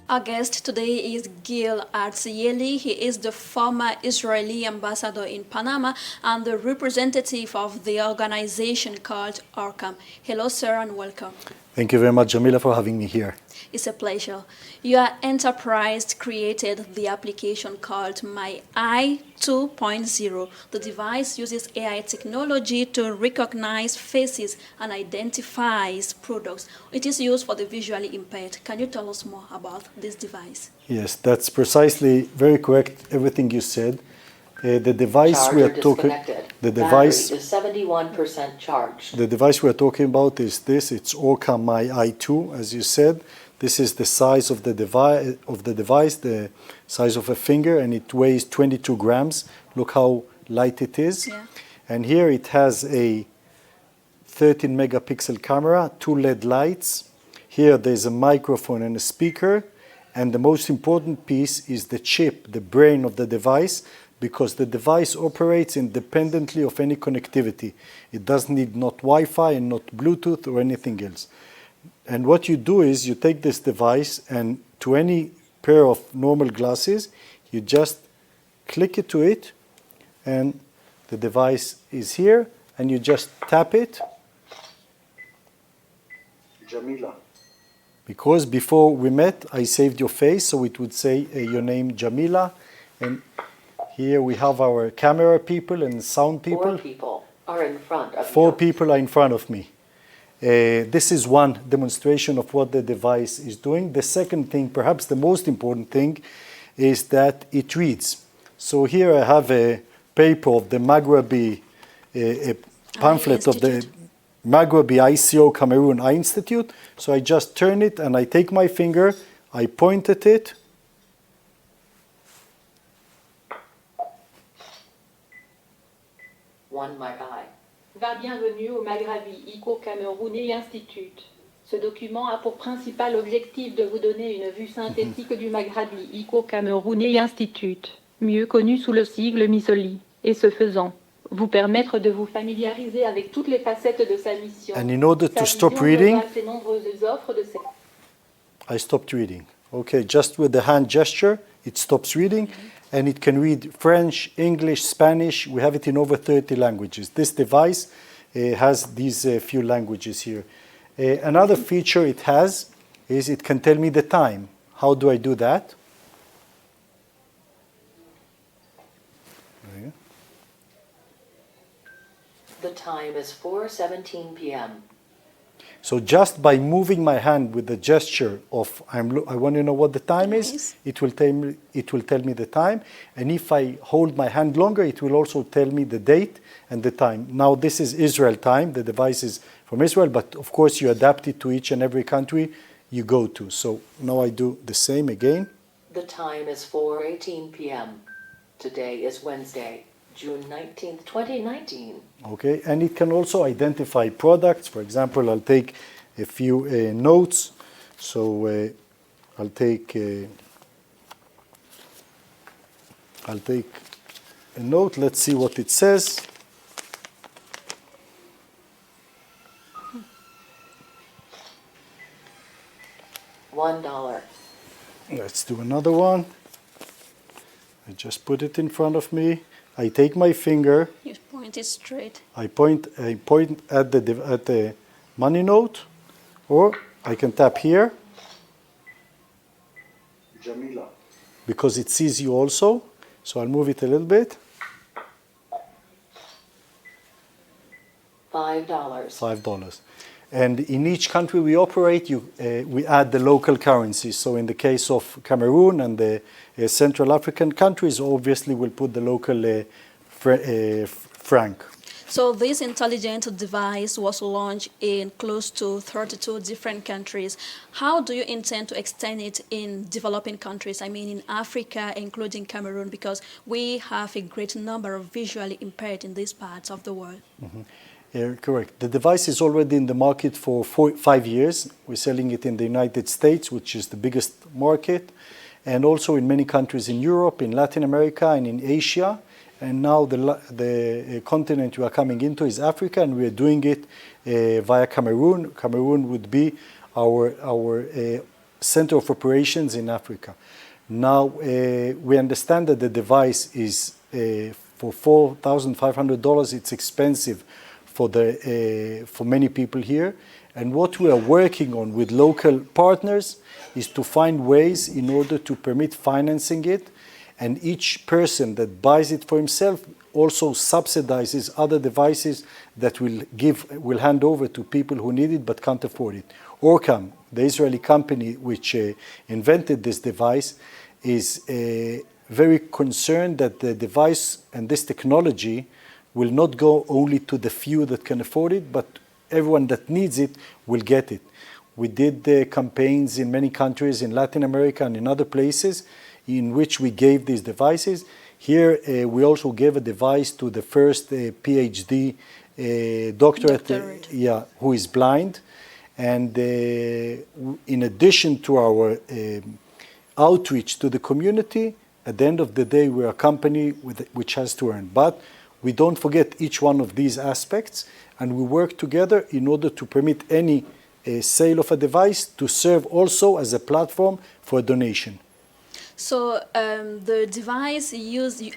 Our guest today is Gil Artzyeli. He is the former Israeli ambassador in Panama and the representative of the organization called Orcam. Hello, sir, and welcome. Thank you very much, Jamila, for having me here. It's a pleasure. Your enterprise created the application called MyEye 2.0. The device uses AI technology to recognize faces and identifies products. It is used for the visually impaired. Can you tell us more about this device? Yes, that's precisely very correct, everything you said. The device we are talking the device is 71% charged. The device we are talking about is this. It's Orcam MyEye 2, as you said. This is the size of the device, the size of a finger, and it weighs 22 grams. Look how light it is. Yeah. And here it has a 13 megapixel camera, 2 LED lights. Here there's a microphone and a speaker. And the most important piece is the chip, the brain of the device, because the device operates independently of any connectivity. It doesn't need not Wi-Fi and not Bluetooth or anything else. And what you do is you take this device and to any pair of normal glasses, you just click it to it and the device is here and you just tap it. Jamila. Because before we met, I saved your face, so it would say your name, Jamila. And here we have our camera people and sound people. 4 people are in front of you. 4 people are in front of me. This is one demonstration of what the device is doing. The second thing, perhaps the most important thing, is that it reads. So here I have a paper of the Magrabi, a pamphlet of the Magrabi Eye Cameroon Eye Institute. So I just turn it and I take my finger, I point at it. One Magrabi. Bienvenue au Magrabi Eye Institute. Ce document a pour principal objectif de vous donner une vue synthétique du Magrabi Eye Institute, mieux connu sous le sigle MyEye, et ce faisant, vous permettre de vous familiariser avec toutes les facettes de sa mission. And in order to stop reading, I stopped reading. Okay, just with the hand gesture, it stops reading. And it can read French, English, Spanish. We have it in over 30 languages. This device has these few languages here. Another feature it has is it can tell me the time. How do I do that? The time is 4:17 p.m. So just by moving my hand with the gesture of I want to know what the time is, it will tell me the time. And if I hold my hand longer, it will also tell me the date and the time. Now this is Israel time. The device is from Israel, but of course you adapt it to each and every country you go to. So now I do the same again. The time is 4:18 p.m. Today is Wednesday, June 19th, 2019. Okay, and it can also identify products. For example, I'll take a few notes. So I'll take a note. Let's see what it says. $1. Let's do another one. I just put it in front of me. I take my finger. You point it straight. I point at the money note, or I can tap here. Jamila. Because it sees you also. So I'll move it a little bit. $5. $5. And in each country we operate, we add the local currency. So in the case of Cameroon and the Central African countries, obviously we'll put the local franc. So this intelligent device was launched in close to 32 different countries. How do you intend to extend it in developing countries? I mean in Africa, including Cameroon, because we have a great number of visually impaired in these parts of the world. Mm-hmm. Yeah, correct. The device is already in the market for 5 years. We're selling it in the United States, which is the biggest market, and also in many countries in Europe, in Latin America, and in Asia. And now the continent we are coming into is Africa, and we are doing it via Cameroon. Cameroon would be our center of operations in Africa. Now, we understand that the device is for $4,500. It's expensive for many people here. And what we are working on with local partners is to find ways in order to permit financing it. And each person that buys it for himself also subsidizes other devices that will hand over to people who need it but can't afford it. Orcam, the Israeli company which invented this device, is very concerned that the device and this technology will not go only to the few that can afford it, but everyone that needs it will get it. We did campaigns in many countries in Latin America and in other places in which we gave these devices. Here we also gave a device to the first PhD doctorate, who is blind. And in addition to our outreach to the community, at the end of the day, we're a company which has to earn. But we don't forget each one of these aspects, and we work together in order to permit any sale of a device to serve also as a platform for a donation. So the device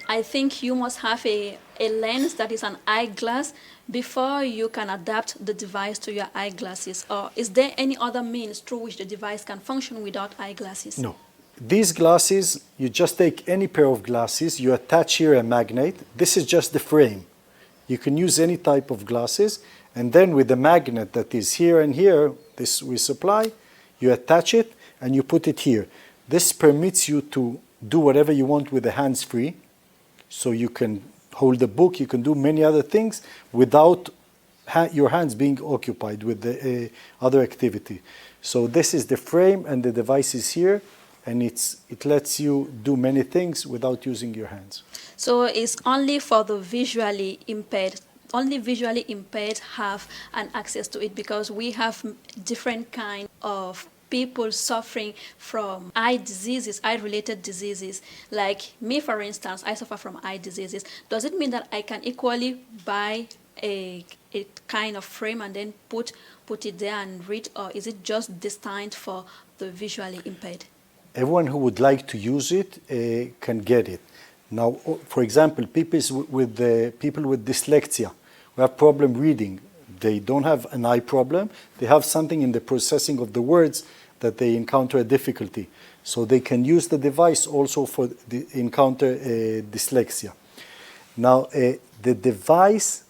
I think you must have a lens that is an eyeglass before you can adapt the device to your eyeglasses. Or is there any other means through which the device can function without eyeglasses? No. These glasses, you just take any pair of glasses, you attach here a magnet. This is just the frame. You can use any type of glasses, and then with the magnet that is here and here, this we supply, you attach it and you put it here. This permits you to do whatever you want with the hands-free. So you can hold the book, you can do many other things without your hands being occupied with the other activity. So this is the frame and the device is here, and it lets you do many things without using your hands. So it's only for the visually impaired. Only visually impaired have an access to it, because we have different kind of people suffering from eye diseases, eye-related diseases. Like me, for instance, I suffer from eye diseases. Does it mean that I can equally buy a kind of frame and then put it there and read, or is it just destined for the visually impaired? Everyone who would like to use it can get it. Now, for example, people with dyslexia who have problem reading, they don't have an eye problem. They have something in the processing of the words that they encounter a difficulty. So they can use the device also for encounter dyslexia. Now, the device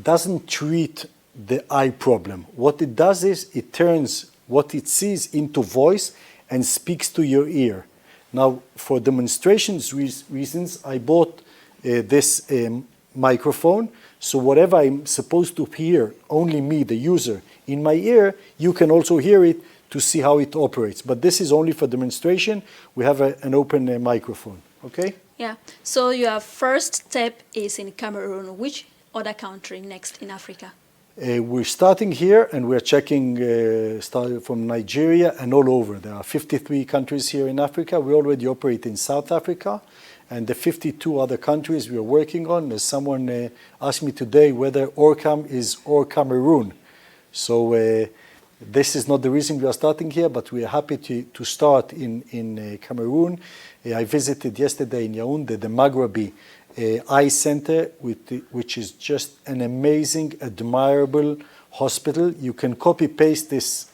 doesn't treat the eye problem. What it does is it turns what it sees into voice and speaks to your ear. Now, for demonstrations reasons, I bought this microphone. So whatever I'm supposed to hear, only me, the user, in my ear, you can also hear it to see how it operates. But this is only for demonstration. We have an open microphone, okay? Yeah, so your first step is in Cameroon. Which other country next in Africa? We're starting here, and we're checking starting from Nigeria and all over. There are 53 countries here in Africa. We already operate in South Africa, and the 52 other countries we are working on. As someone asked me today whether Orcam is or Cameroon. So this is not the reason we are starting here, but we are happy to start in Cameroon. I visited yesterday in Yaoundé the Magrabi Eye Center, which is just an amazing, admirable hospital. You can copy-paste this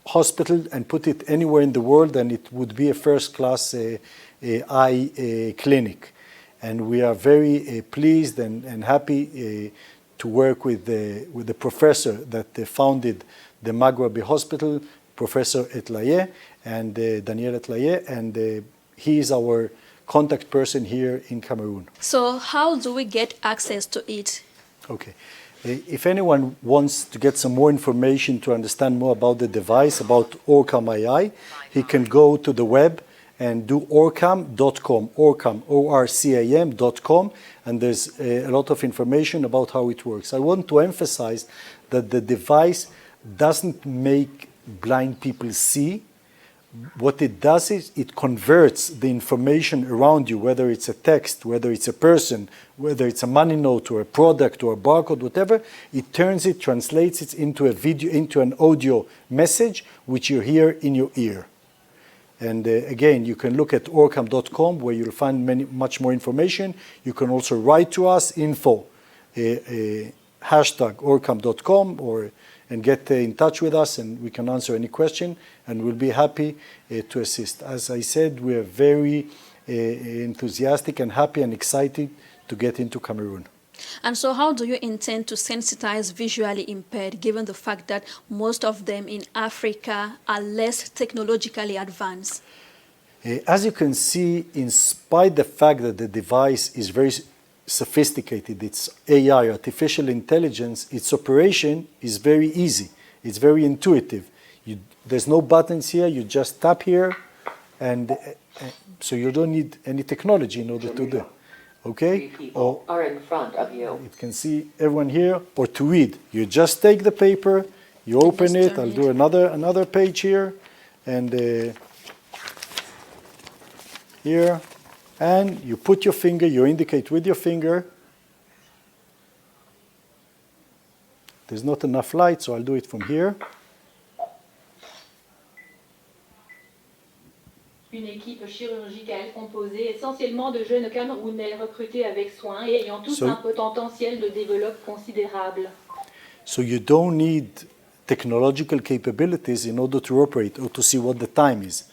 hospital and put it anywhere in the world, and it would be a first-class eye clinic. And we are very pleased and happy to work with the professor that founded the Magrabi Hospital, Professor Etlaye, and Daniel Etlaye, and he is our contact person here in Cameroon. So how do we get access to it? Okay. If anyone wants to get some more information to understand more about the device, about Orcam MyEye, he can go to the web and do orcam.com, Orcam, O-R-C-A-M.com, and there's a lot of information about how it works. I want to emphasize that the device doesn't make blind people see. what it does is it converts the information around you, whether it's a text, whether it's a person, whether it's a money note or a product or a barcode, whatever. It turns it, translates it into a video, into an audio message, which you hear in your ear. And again, you can look at orcam.com, where you'll find much more information. You can also write to us, info, hashtag orcam.com, and get in touch with us, and we can answer any question, and we'll be happy to assist. As I said, we are very enthusiastic and happy and excited to get into Cameroon. And so how do you intend to sensitize visually impaired, given the fact that most of them in Africa are less technologically advanced? As you can see, in spite of the fact that the device is very sophisticated, it's AI, artificial intelligence, its operation is very easy. It's very intuitive. There's no buttons here, you just tap here, and so you don't need any technology in order to do it. Okay? Three people are in front of you. You can see everyone here, or to read. You just take the paper, you open it, I'll do another page here, and here, and you put your finger, you indicate with your finger. There's not enough light, so I'll do it from here. Une équipe chirurgicale composée essentiellement de jeunes Camerounais recrutés avec soin et ayant tous un potentiel de développement considérable. So you don't need technological capabilities in order to operate or to see what the time is.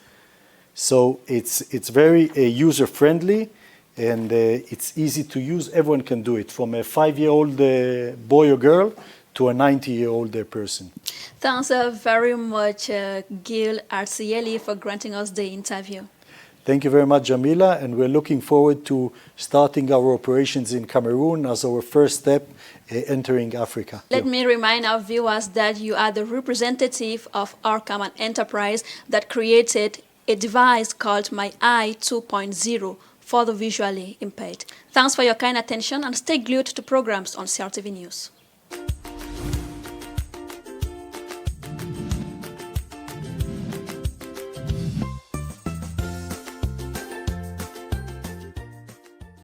So it's very user-friendly, and it's easy to use. Everyone can do it, from a 5-year-old boy or girl to a 90-year-old person. Thanks very much, Gil Artzyeli, for granting us the interview. Thank you very much, Jamila, and we're looking forward to starting our operations in Cameroon as our first step entering Africa. Let me remind our viewers that you are the representative of Orcam, an enterprise that created a device called MyEye 2.0 for the visually impaired. Thanks for your kind attention, and stay glued to programs on CRTV News.